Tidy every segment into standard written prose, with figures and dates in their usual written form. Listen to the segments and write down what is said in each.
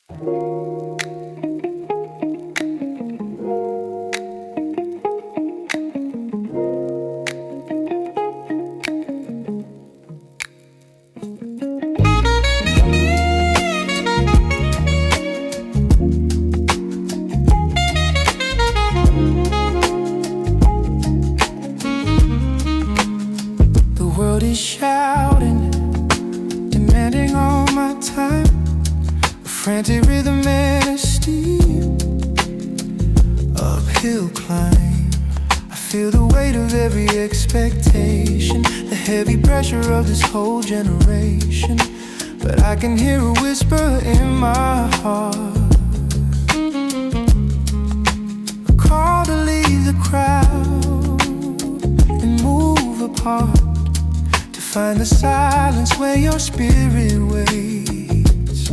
The world is shouting, demanding all my time. A frantic rhythm and a steep uphill climb. I feel the weight of every expectation, the heavy pressure of this whole generation. But I can hear a whisper in my heart, a call to leave the crowd and move apart, to find the silence where your spirit waits,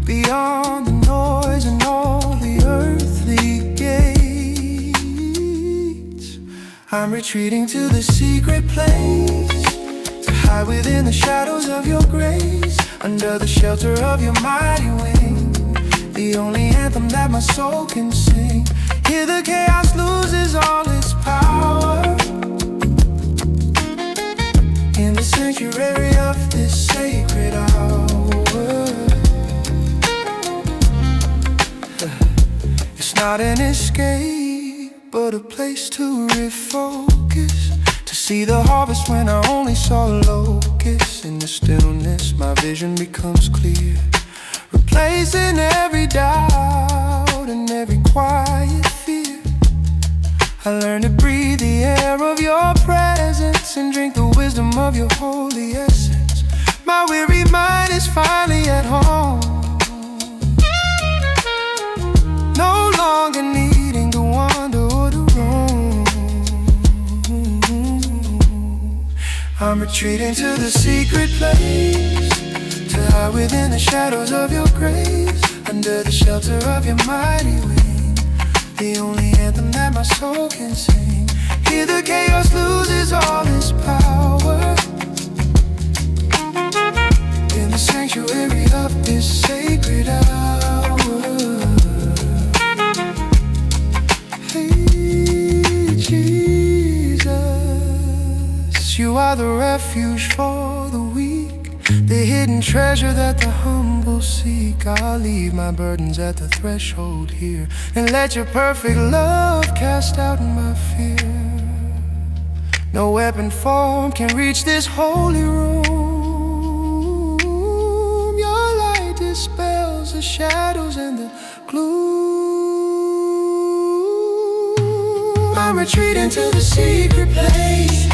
beyond the noise and all the earthly gates. I'm retreating to the secret place, to hide within the shadows of your grace, under the shelter of your mighty wing, the only anthem that my soul can sing. Here the chaos loses all its power, in the sanctuary of this sacred hour. It's not an escape, but a place to refocus, to see the harvest when I only saw locusts. In the stillness my vision becomes clear, replacing every doubt and every quiet fear. I learn to breathe the air of your presence and drink the wisdom of your holy essence. My weary mind is finally at home, no longer needing to wander or to roam. I'm retreating to the secret place, to hide within the shadows of your grace, under the shelter of your mighty wing, the only anthem that my soul can sing. Here the chaos loses all its power, in the sanctuary of this sacred hour. Hey Jesus, you are the refuge for the weak, the hidden treasure that the humble seek. I'll leave my burdens at the threshold here, and let your perfect love cast out my fear. No weapon formed can reach this holy room. Your light dispels the shadows and the gloom. I'm retreating to the secret place,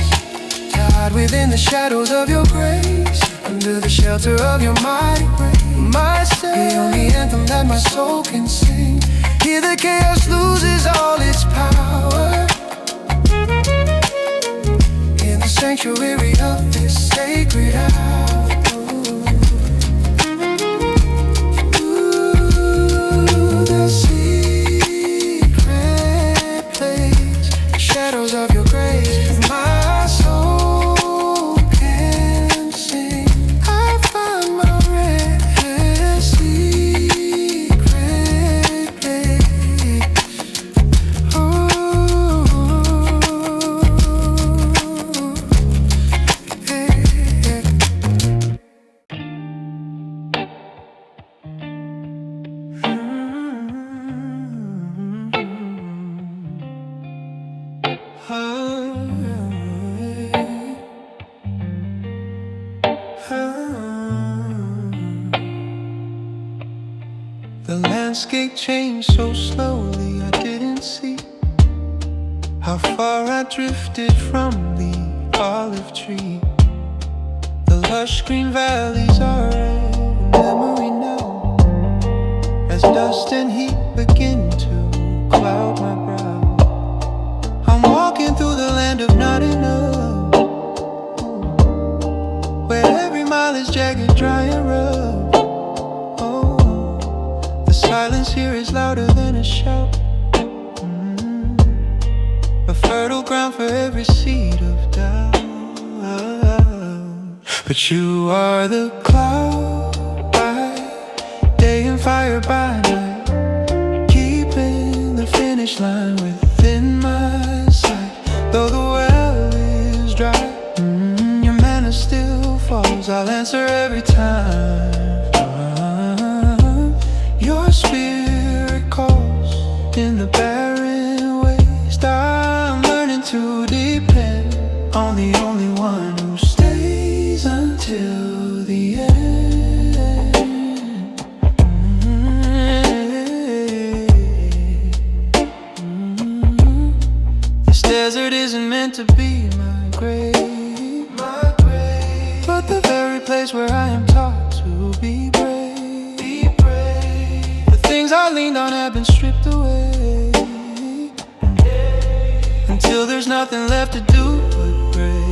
to hide within the shadows of your grace, under the shelter of your mighty grace. The only anthem that my soul can sing. Here the chaos loses all its power, in the sanctuary of this sacred hour. Ooh, the secret place, the shadows of your grace. My soul can sing. I find my rest, secret place. Oh, the landscape changed so slowly, I didn't see how far I drifted from the olive tree. The lush green valleys are a memory now, as dust and heat begin to cloud my brow. I'm walking through the land of not enough, where every mile is jagged, dry and rough. Oh, the silence here is louder than a shout, a fertile ground for every seed of doubt. But you are the cloud by I'll answer every time. Your spirit calls in the barren waste. I'm learning to depend on the only one who stays until the end. This desert isn't meant to be my grave, but the very place where I am taught to be brave. The things I leaned on have been stripped away, until there's nothing left to do but pray.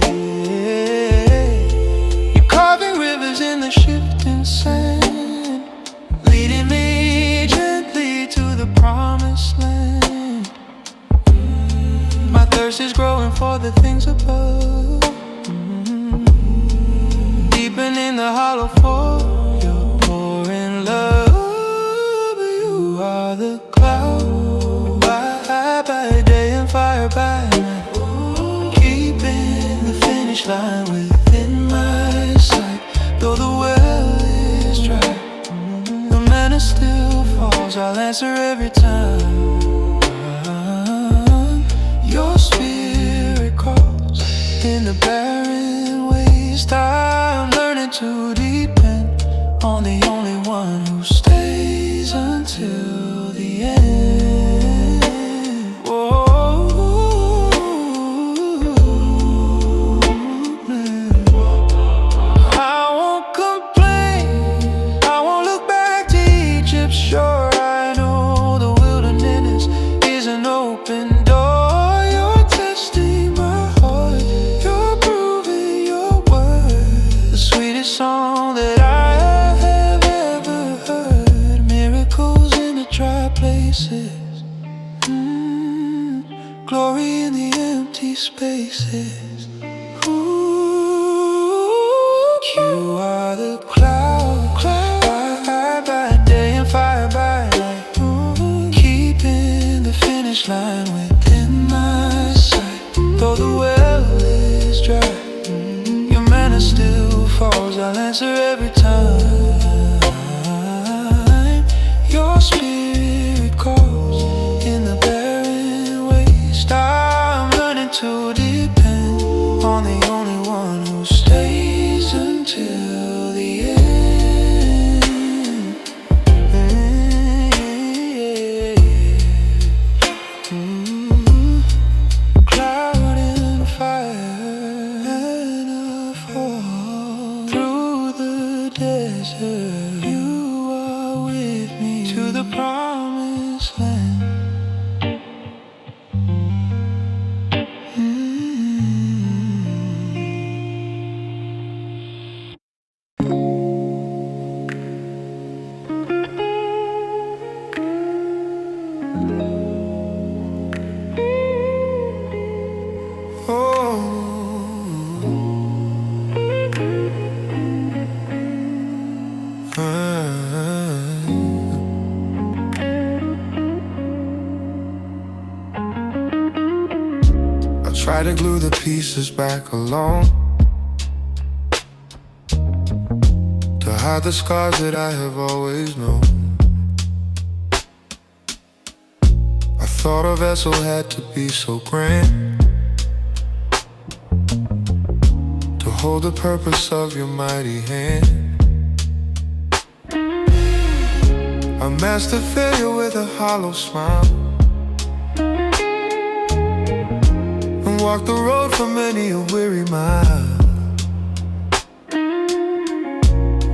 You're carving rivers in the shifting sand, leading me gently to the promised land. My thirst is growing for the things above, deepening the hollow for your pouring love. You are the cloud by day and fire by night, keeping the finish line within my sight. Though the well is dry, the manna still falls. I'll answer every time. Your spirit calls in the barren waste. I'm learning to depend on the only one who stays until the end. Whoa, I won't complain, I won't look back to Egypt's shore. I know the wilderness is an open door. You're testing my heart, you're proving your worth. The sweetest song that I have ever heard. Miracles in the dry places, glory in the empty spaces. Ooh, you are the cloud by day and fire by night, keeping the finish line within my sight. Though the well is dry, your manna still falls. I'll answer every time. Your spirit calls in the barren waste. I'm learning to depend on the only one who stays until the end. Cloud and fire and a fall through the desert. You are with me to the promised land. Try to glue the pieces back alone, to hide the scars that I have always known. I thought a vessel had to be so grand, to hold the purpose of your mighty hand. A master failure with a hollow smile, walked the road for many a weary mile.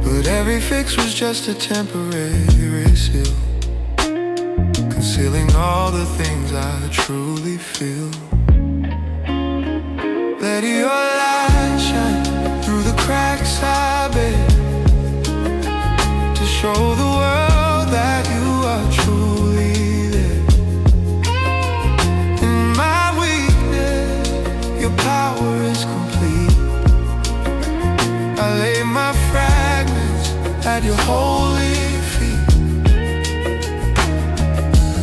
But every fix was just a temporary seal, concealing all the things I truly feel. Let your light shine through the cracks I bear, to show the world that you are truly there. In my weakness, your power is complete. I lay my fragments at your holy feet,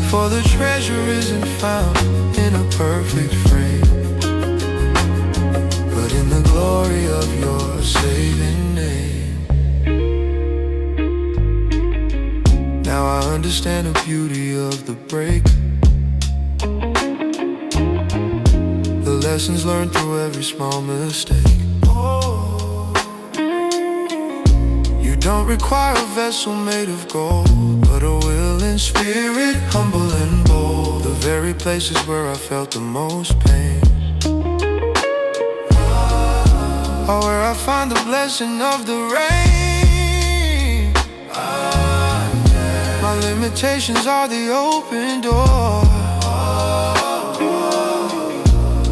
for the treasure isn't found in a perfect frame, but in the glory of your saving name. understand the beauty of the break. The lessons learned through every small mistake. You don't require a vessel made of gold, but a willing spirit, humble and bold. The very places where I felt the most pain are where I find the blessing of the rain. My limitations are the open door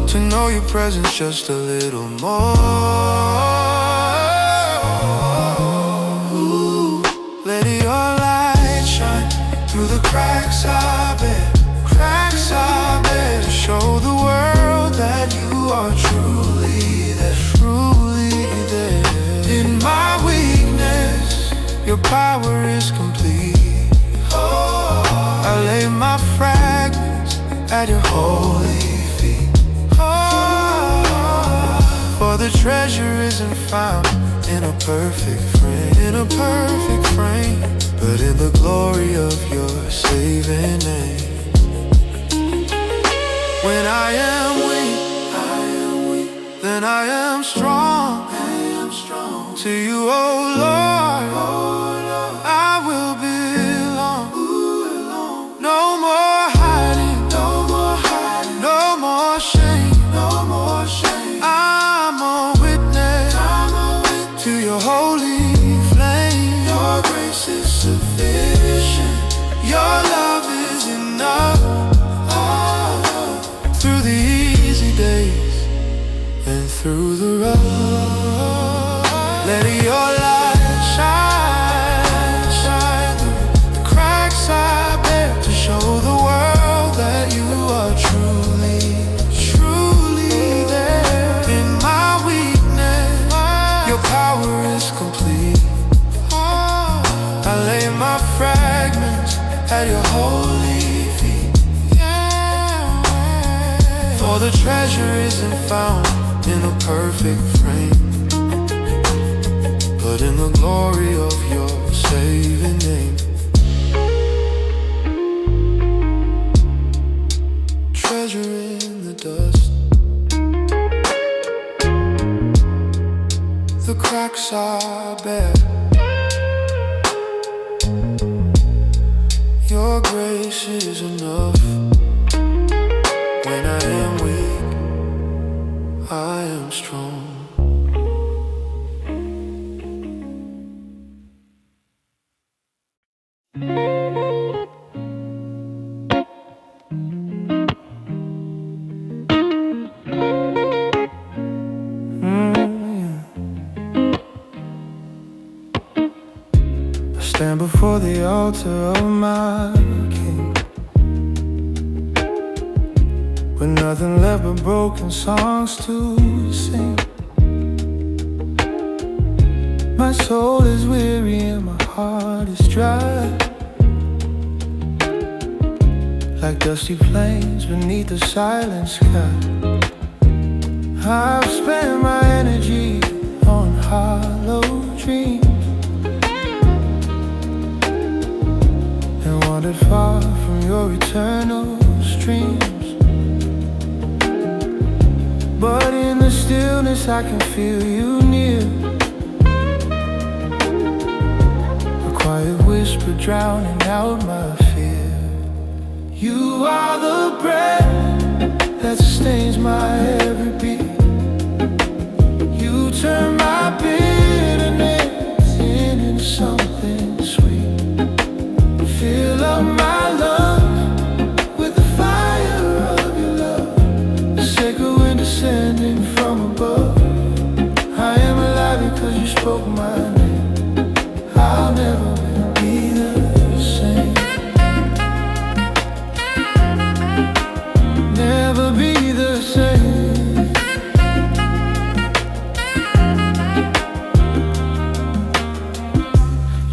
to know your presence just a little more. Ooh, let your light shine through the cracks I bear, to show the world that you are truly there, In my weakness, your power is complete. I lay my fragments at your holy feet. For the treasure isn't found in a perfect frame, but in the glory of your saving name. When I am weak, then I am strong. To you, oh Lord, I will belong. No more hiding, no more shame. I'm a witness to your holy flame. Your grace is sufficient, your love is enough. Through the easy days and through the rough, let your light shine through the cracks I bear, to show the world that you are truly there. In my weakness, your power is complete. I lay my fragments at your holy feet. For the treasure isn't found in a perfect frame, but in the glory of your saving name. Treasure in the dust, the cracks I bear. Your grace is enough. When I am weak, I am strong. I stand before the altar of my King, with nothing left but broken songs to sing. My soul is weary and my heart is dry, like dusty plains beneath a silent sky. I've spent my energy on hollow dreams and wandered far from your eternal streams. But in the stillness I can feel you near, a quiet whisper drowning out my fear. You are the breath that sustains my every beat. You turn my bitterness into something sweet. Fill up my lungs with the fire of your love, the sacred wind descending from above. I am alive because you spoke my name. I'll never be the same. Never be the same.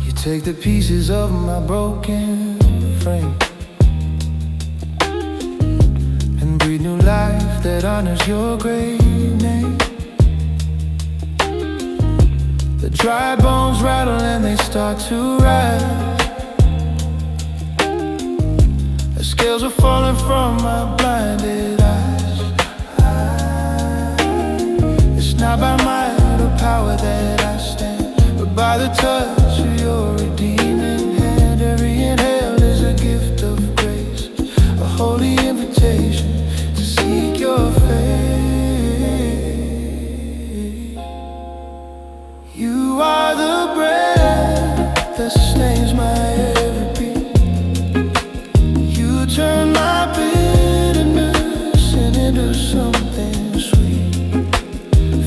You take the pieces of my broken frame and breathe new life that honors your great name. The dry bones rattle and they start to rise. The scales are falling from my blinded eyes. It's not by might or power that I stand, but by the touch of your redeeming hand. Every inhale is a gift of grace, a holy invitation to seek your face. You are the breath that sustains my every beat. You turn my bitterness into something sweet.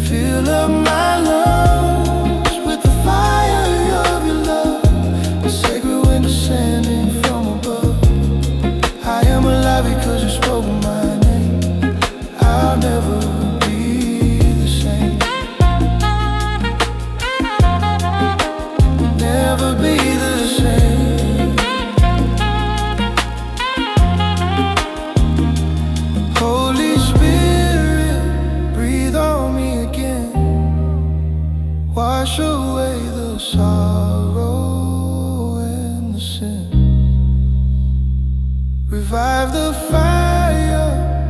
Fill up my lungs with the fire of your love, the sacred wind descending from above. I am alive because you spoke my name. I'll never be the same. Never be the same. Holy Spirit, breathe on me again. Wash away the sorrow and the sin. Revive the fire,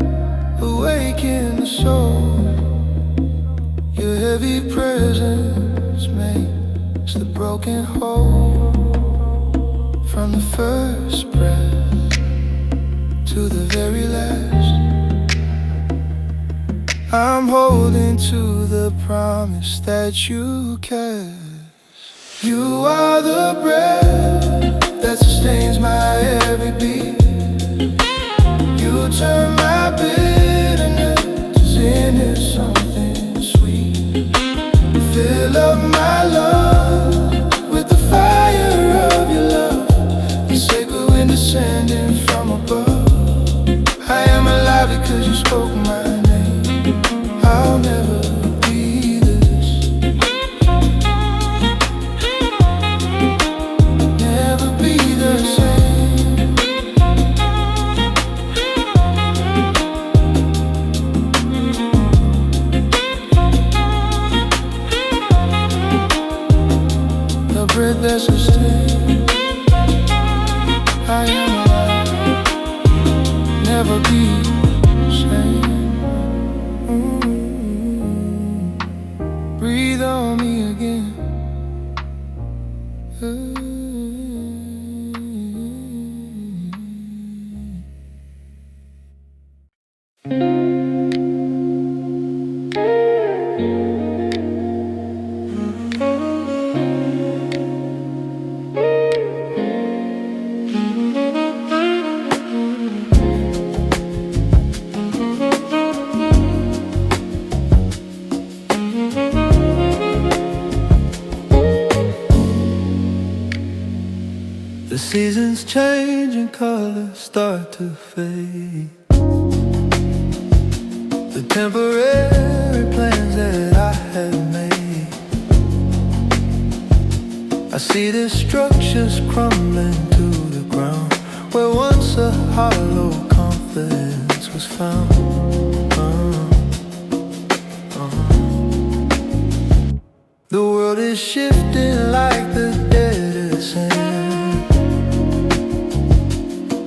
awaken the soul. Your heavy presence makes the broken whole. From the first breath to the very last, I'm holding to the promise that you cast. You are the breath that sustains my every beat. You turn my bitterness into something sweet. Fill up my lungs with the fire of your love, the sacred wind descending from above. I am alive because you spoke my name. I'll never be this. Never be the same. The breath that sustains. I am alive. Never be the same. Breathe on me again. The seasons change and colors start to fade. The temporary plans that I had made, I see the structures crumbling to the ground, where once a hollow confidence was found. The world is shifting like the dead sand,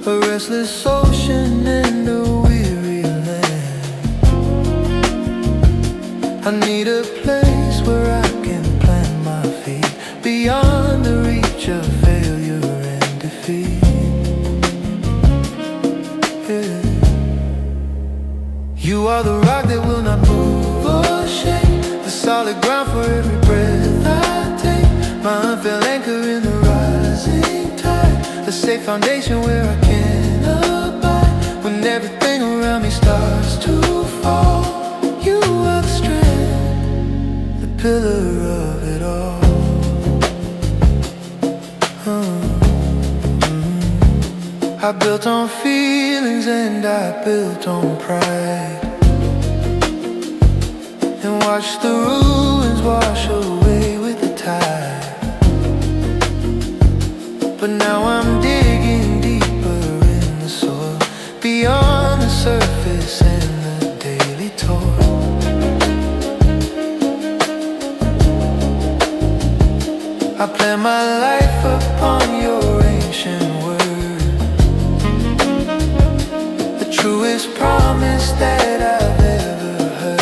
a restless ocean and a weary land. I need a place where I can plant my feet, beyond the reach of failure and defeat. Yeah. You are the rock that will not move or shake, the solid ground for every breath I take, my unfailing anchor in the rising tide, the safe foundation where I can abide when everything around me starts to fall. You are the strength, the pillar of it all. I built on feelings and I built on pride, and watched the ruins wash away with the tide. But now I'm digging deeper in the soil, beyond the surface and the daily toil. I plan my life upon your ancient word, strongest promise that I've ever heard.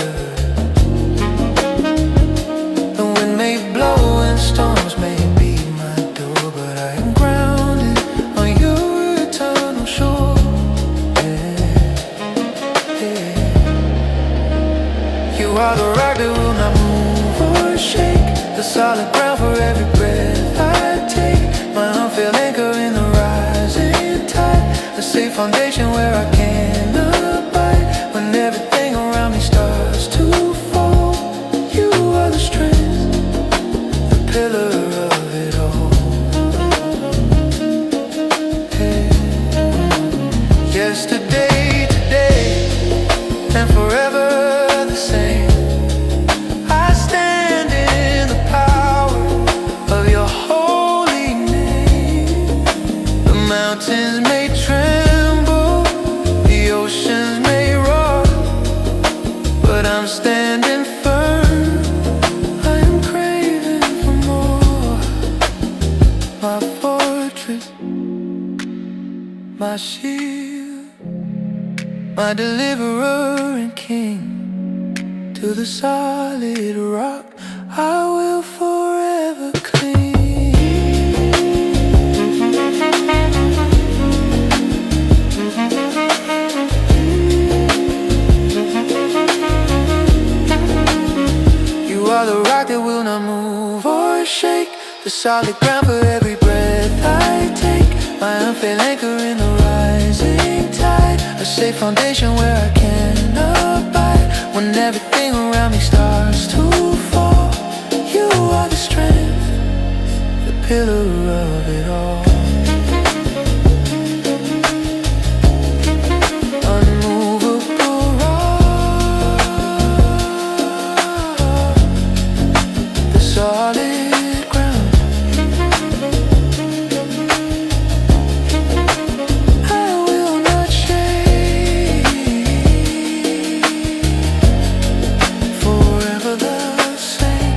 The wind may blow and storms may beat my door, but I am grounded on your eternal shore. You are the rock that will not move or shake, the solid ground for every breath I take, my unfailing anchor in the rising tide, a safe foundation where I can abide when everything around me starts to fall. You are the strength, the pillar of it all. Yesterday, today, and forever the same. I stand in the power of your holy name. The mountains may tremble, the oceans may roar, but I'm standing firm. I am craving for more. My fortress, my shield, my deliverer and king. To the solid rock I will forever cling. You are the rock that will not move or shake, the solid ground for every breath I take, my unfailing anchor in the rising tide, a safe foundation where I can abide when everything around me starts to fall. You are the strength, the pillar of it all. Unmovable rock, the solid ground. I will not shake, forever the same.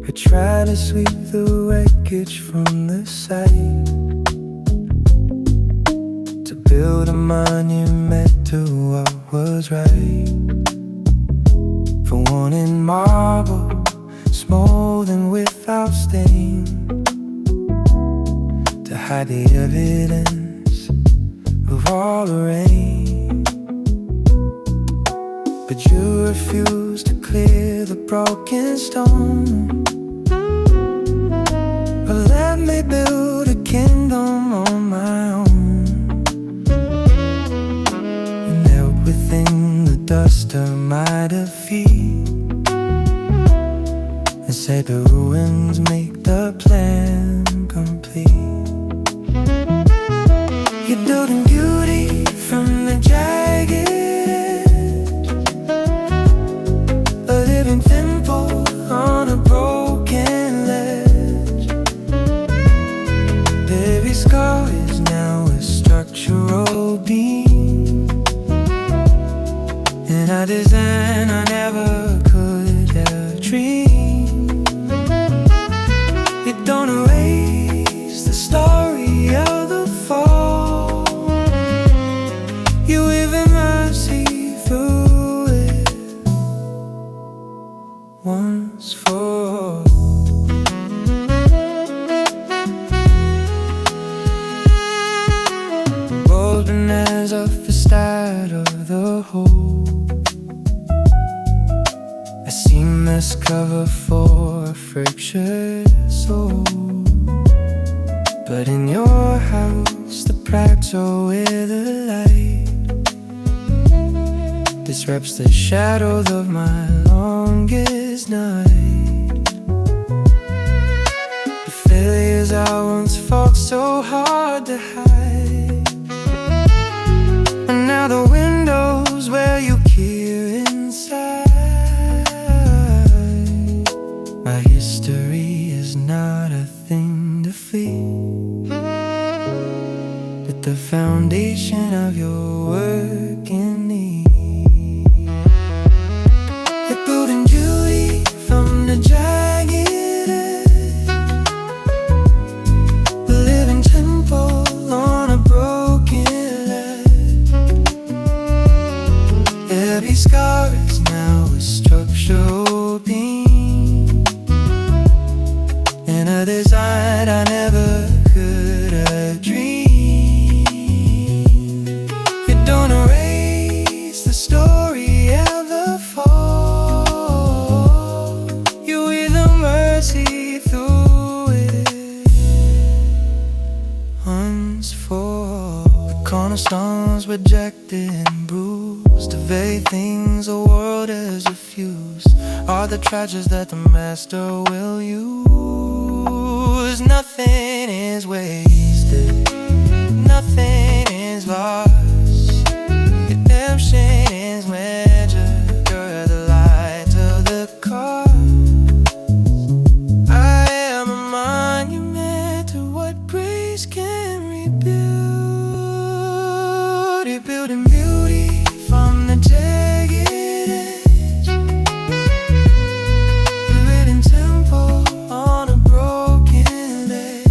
I try to sweep the wreckage from the sight, to build a monument to what was right. For one in marble, smooth and without stain, to hide the evidence of all the rain. But you refuse to clear the broken stone. But let me build a kingdom on my own, and there within the dust of my defeat, and say the ruins make the plan complete. You're building beauty from the jagged edge, a living temple on a broken ledge. Every scar is now a structural beam, and a design I never could have dreamed. You don't erase the story of the fall, you weave in mercy through it once for all. Golden as a facade of the whole, a seamless cover for a fractured soul. But in your house the cracks are where the light disrupts the shadows of my longest night. The failures I once fought so hard to hide, and now the windows where you peer inside of your work in need. You're building beauty from the jagged edge, a living temple on a broken ledge. Every scar is now a structural beam in a design I never could have dreamed. You don't erase the story of the fall, you weave the mercy through it once for all. The cornerstones rejected and bruised, the very things the world has refused, are the treasures that the master will use. Nothing is wasted, nothing is lost. Redemption is measured, you're the light of the cause. I am a monument to what grace can rebuild. You're building beauty from the jagged edge, a written temple on a broken ledge.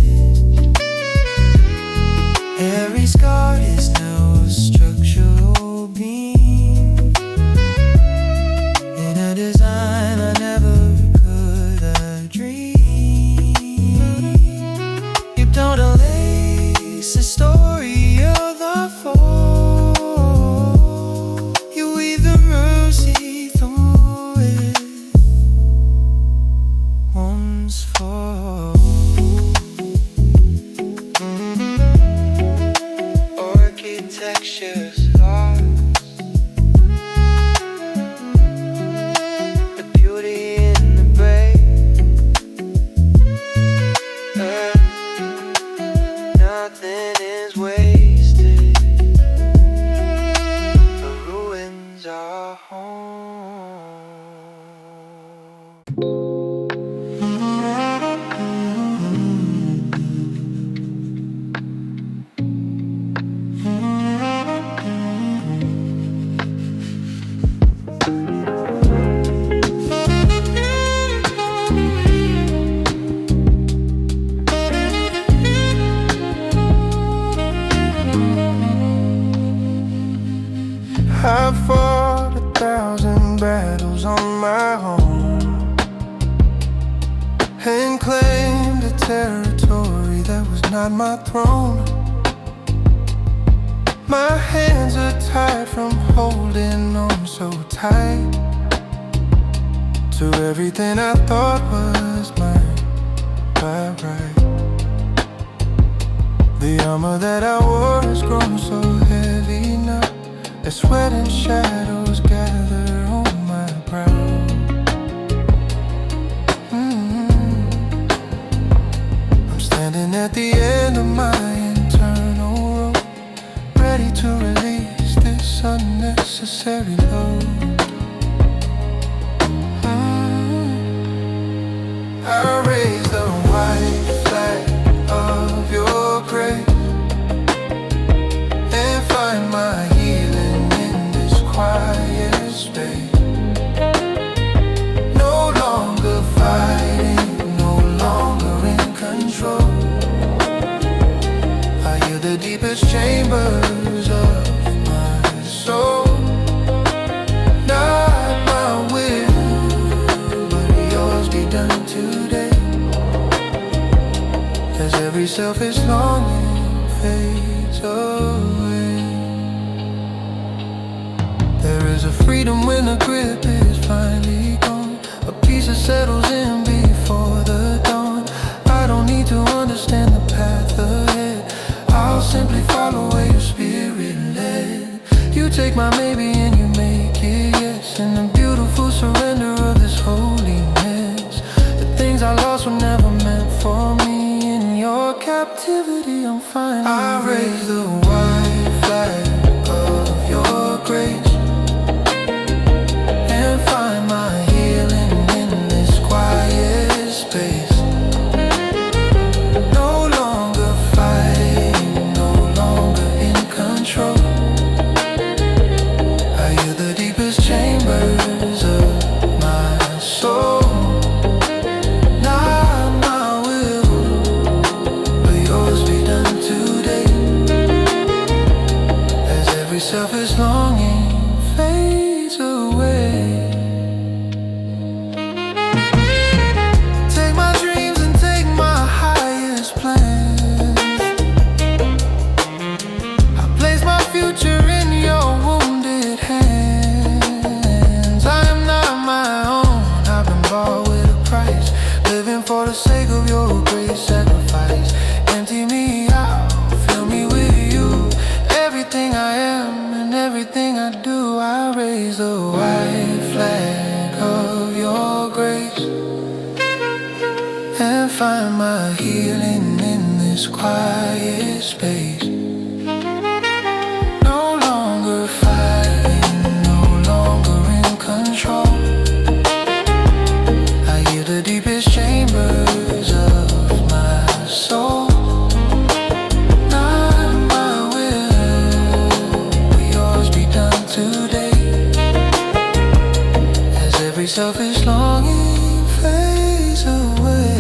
Every scar is now a structural beam in a design I never could have dreamed. You don't erase the story of the fall, you weave the mercy through it once for all. Architecture's lost, the beauty in the break. Nothing is wasted, the ruins are home. I've fought 1,000 battles on my own and claimed a territory that was not my throne. My hands are tied from holding on so tight to everything I thought was mine by right. The armor that I wore has grown so heavy now, as sweat and shadows gather on my brow. I'm standing at the end of my internal road, ready to release this unnecessary load. I raise the white flag of your grace and find my healing in this quiet space. No longer fighting, no longer in control. I hear the deepest chambers of my soul. Not my will, but yours be done today, as every selfish longing fades away. There is a freedom when the grip is finally gone, a peace that settles in before the dawn. I don't need to understand the path ahead, I'll simply follow where your spirit led. You take my maybe and you make it yes, in the beautiful surrender of this holiness. The things I lost were never meant for me, in your captivity I'm fine. I raise the white flag of your grace and find my healing in this quiet space. No longer fighting, no longer in control. selfish longing fades away. Take my dreams and take my highest plans. I place my future in your wounded hands. I am not my own, I've been bought with a price. Living for the sake of your great sacrifice. Empty me out, fill me with you. Everything I am and everything I do, I raise the white flag of your grace and find my healing in this quiet space. No longer fighting, no longer in control. I hear the deepest chambers of my soul. Not my will, but yours be done today. As every selfish longing fades away.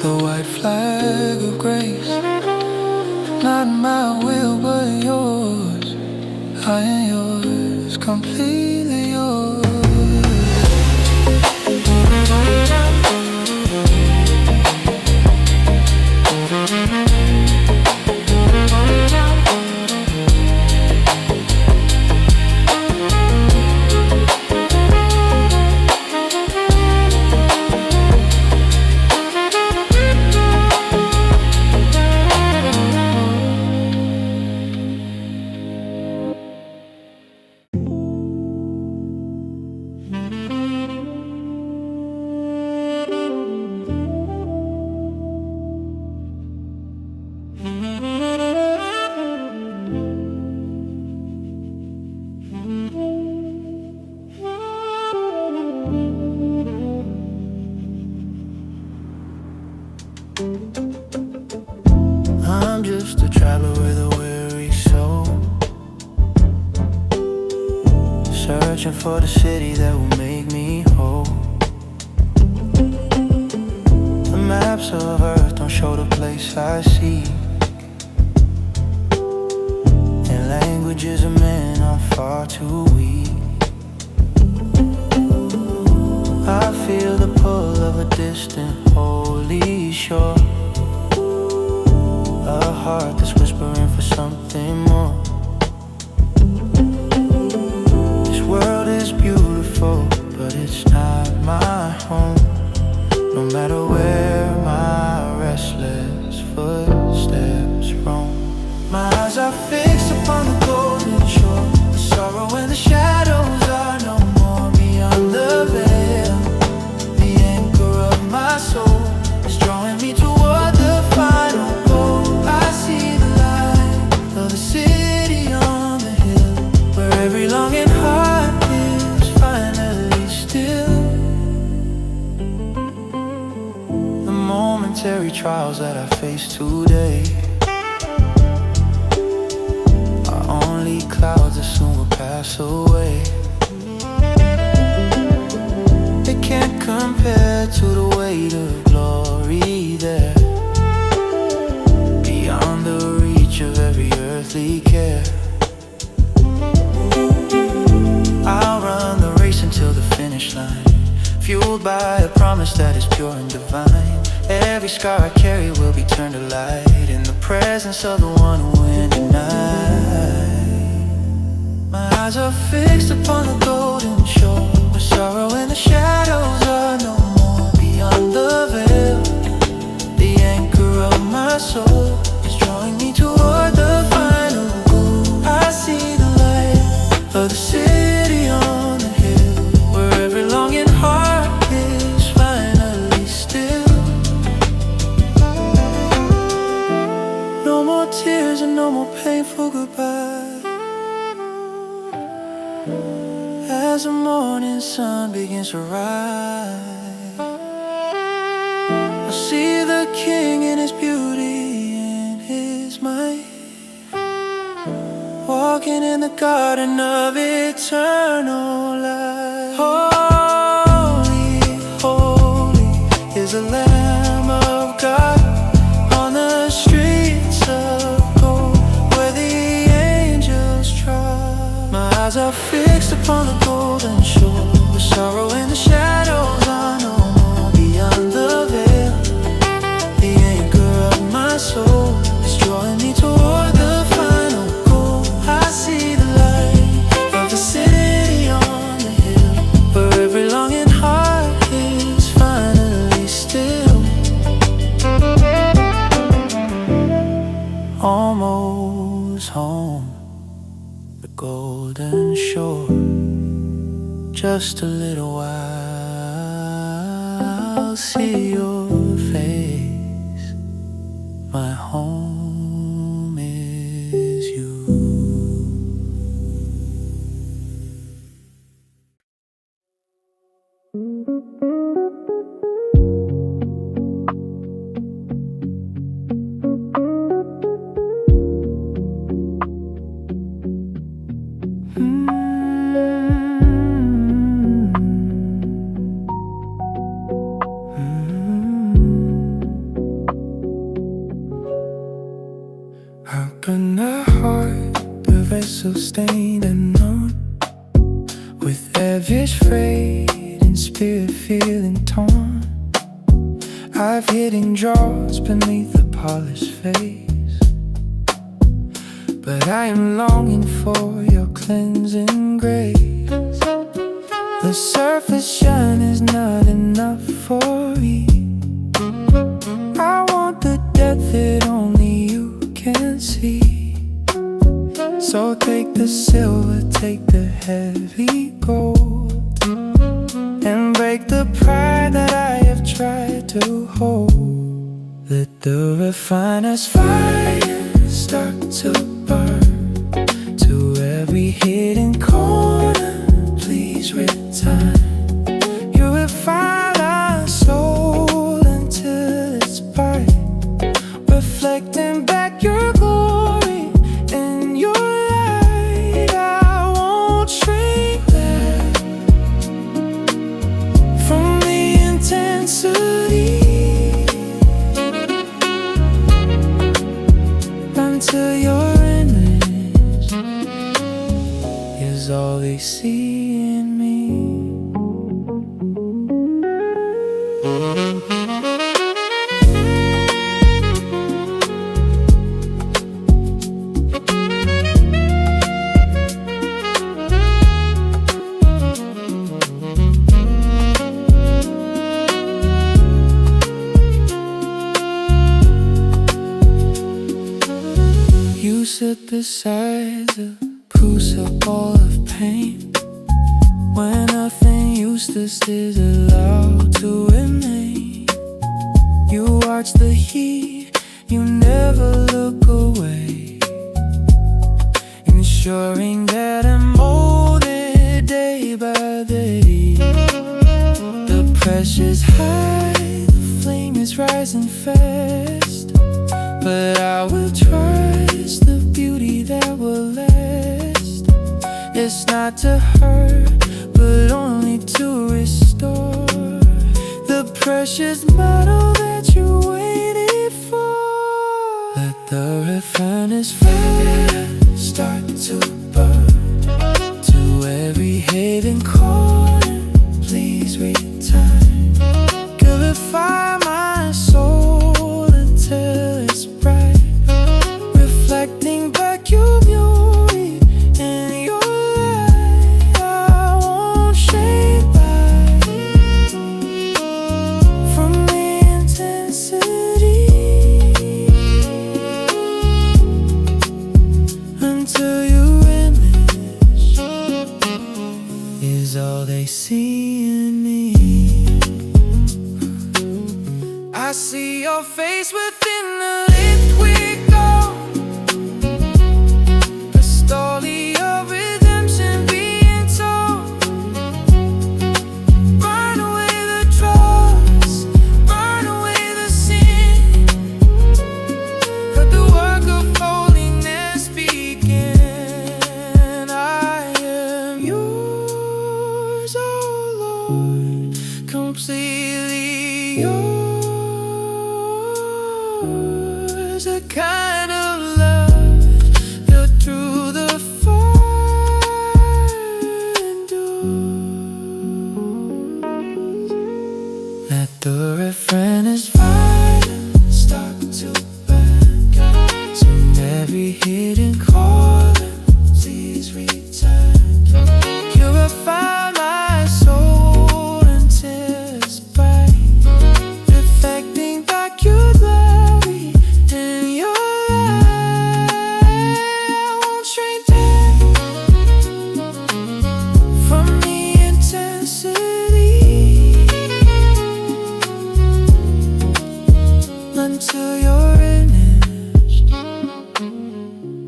The white flag of grace, not my will but yours. I am yours, completely yours. I'm just a traveler with a weary soul, searching for the city that will make me whole. The maps of earth don't show the place I seek, and languages of men are far too weak. I feel the pull of a distant holy shore, a heart that's whispering for something more. This world is beautiful, but it's not my home. No matter where my restless footsteps roam, my eyes are fixed upon the golden shore. The sorrow and the shadows are no more beyond the veil. The anchor of my soul is drawing me toward the final goal. I see the light of the city on the hill, where every longing heart is finally still. The momentary trials that I face today are only clouds that soon will pass away. They can't compare to the weight of glory there, beyond the reach of every earthly care. I'll run the race until the finish line, fueled by a promise that is pure and divine. Every scar I carry will be turned to light in the presence of the one who went denied. My eyes are fixed upon the golden shore, where sorrow and the shadows are no more beyond the veil. The anchor of my soul is drawing me toward the final goal. I see the light of the city on the hill, where every longing heart is finally still. No more tears and no more painful goodbye. As the morning sun begins to rise, I see the King in his beauty and his might. walking in the garden of eternal life. Holy, holy is the Lamb of God on the streets of gold, where the angels trod. My eyes are fixed upon the golden shore, where sorrow and the shadows are no more. Beyond the veil, the anchor of my soul is drawing me toward the final goal. I see the light of the city on the hill, where every longing heart is finally still. Almost home, the golden shore. Just a little while, I'll see your face. My home is you. How can I hide the vessel stained and known, with average frayed and spirit feeling torn? I've hidden jaws beneath the polished face, but I am longing for your cleansing grace. The surface shine is not enough for me. I want the depth that only you can see. So take the silver, take the heavy gold, and break the pride that I have tried to hold. Let the refiner's fire start to burn to every hidden corner. Please return. You refine our soul until it's bright, reflecting back your glory and your light. I won't shrink back from the intensity until your image is all they see in me. You sit beside the crucible of pain, when nothing useless is allowed to remain. You watch the heat, you never look away, ensuring that I'm molded day by day. The pressure's high, the flame is rising fast, but I will trust the beauty that will last. It's not to hurt, but only to restore the precious metal that you waited for. Let the refiner's fire start to burn to every hidden corner. Please return. Purify my soul until it's bright, reflecting back your beauty and your light. I won't shake back from the intensity until your image is all they see in me. I see every hidden calling, please return. Purify my soul until it's bright, reflecting back your glory and your light. I won't shrink back from the intensity until your image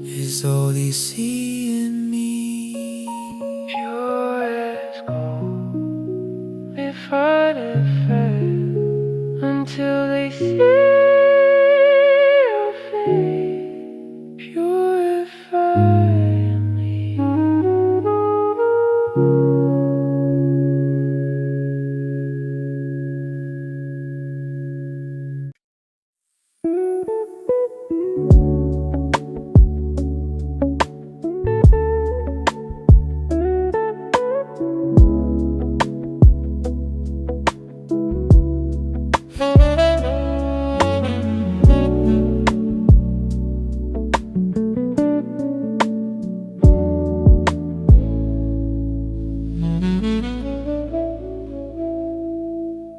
is all they see in me. Pure as gold, refined and fair, until they see your face. Purify me.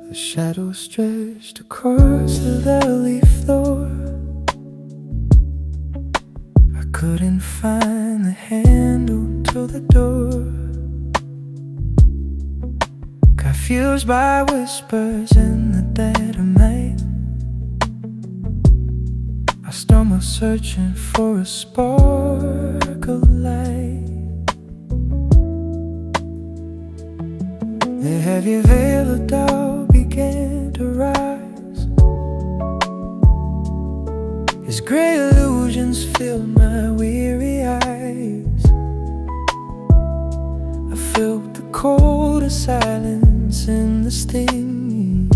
The shadow stretched across the valley floor. I couldn't find the handle to the door, confused by whispers in the dead of night. I stumbled searching for a spark of light. The heavy veil of doubt began to rise. His gray illusions filled my weary eyes. I felt the cold of silence and the sting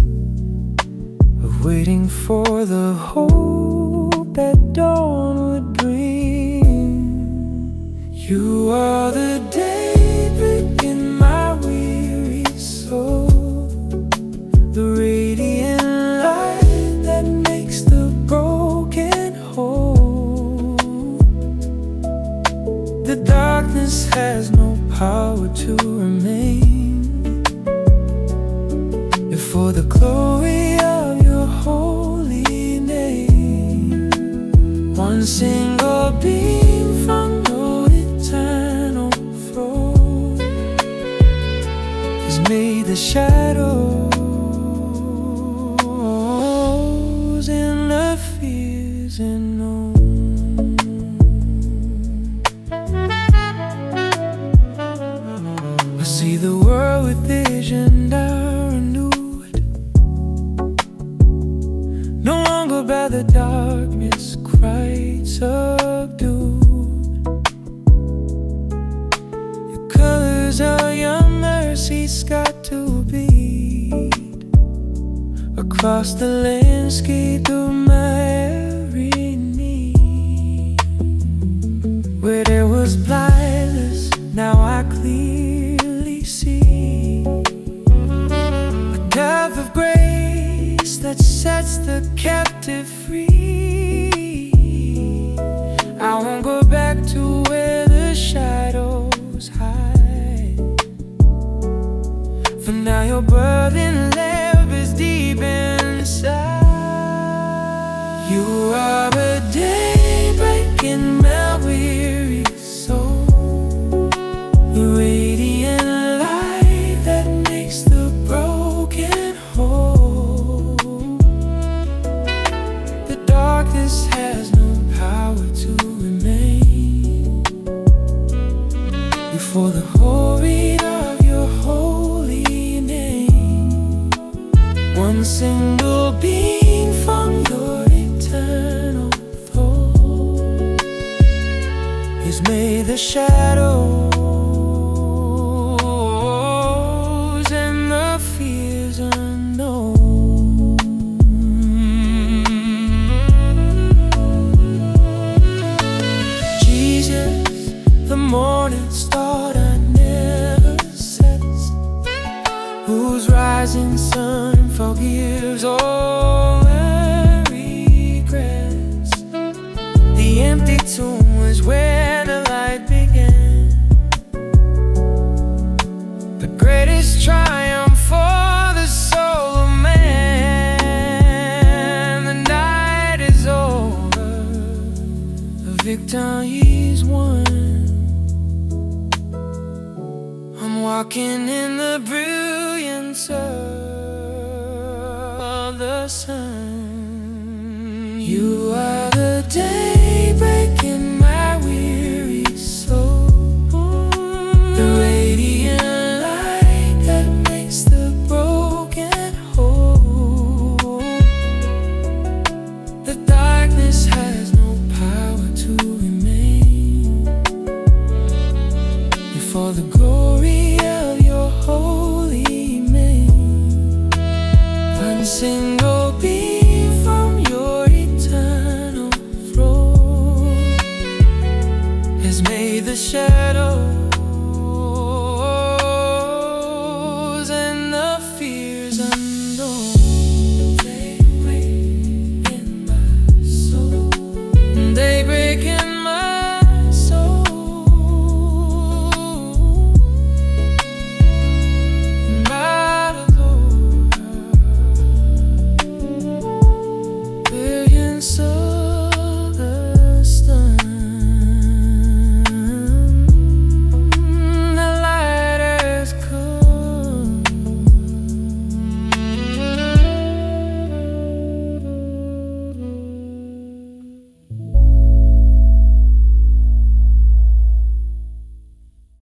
of waiting for the hope that dawn would bring. You are the daybreak in my weary soul, the radiant light that makes the broken whole. The darkness has no power to remain before the glory of your holy name. One single beam from your eternal throne has made the shadows and the fears unknown. I see the world with vision now renewed, no longer by the darkness quite subdued. The colors of your mercy's got to bleed across the landscape of my every need. Where there was blindness, now I clearly see a path of grace that sets the captive free. I won't go back to where the shadows hide, for now your burden lamp is deep inside. You are a daybreak in my weary soul, the radiant light that makes the broken whole. The darkness has no power to remain before the glory of your holy name. One single beam from your eternal throne has made the shadows and the fears unknown. Jesus, the morning star that never sets, whose rising sun forgives all my regrets. The empty tomb down He's one. I'm walking in the brilliance of the sun. You are the daybreak in my weary soul, the radiant light that makes the broken whole. The darkness has no power to remain before the glory of your holy name. One single beam from your eternal throne has made the shadow